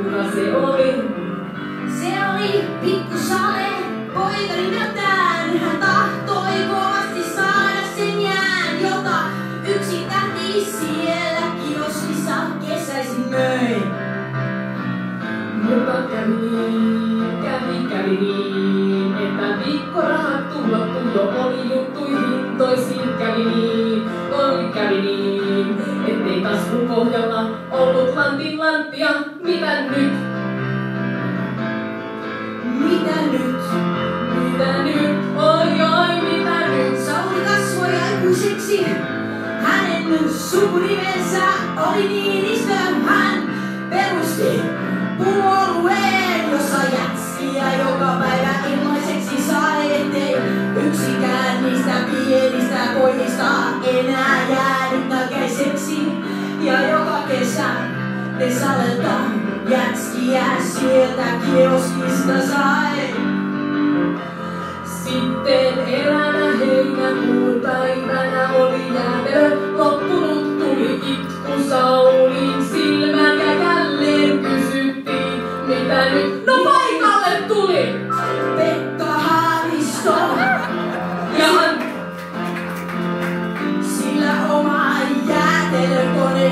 kuka se oli? Se oli pikku Sale, poika nimeltään. Hän tahtoi kovasti saada sen jään, jota yksi tähti siellä kioskissa kesäisin möi. Mutta kävi niin, että viikkorahat tullottu jo oli juttuihin, toisiin kävi niin, ettei taskun pohjalla ollut lantin lanttia, mitä nyt? Mitä nyt? Mitä nyt? Oi, mitä nyt? Sauli kasvoi aikuiseksi. Hänen sukunimensä oli Niinistö. Hän perusti puolueen, jossa jätsiä joka päivä ilmaiseksi sai, ettei yksikään niistä pienistä pojista enää jäänyt nälkäiseksi. Ja joka kesä ne Salelta jätskiä sieltä kioskista sai. Sitten eräänä heinäkuun päivänä oli jäätelö loppunut, tuli itku Saulin silmään ja jälleen kysyttiin, mitä nyt? No paikalle tuli! Pekka Haavisto, Ja sillä oma jäätelökone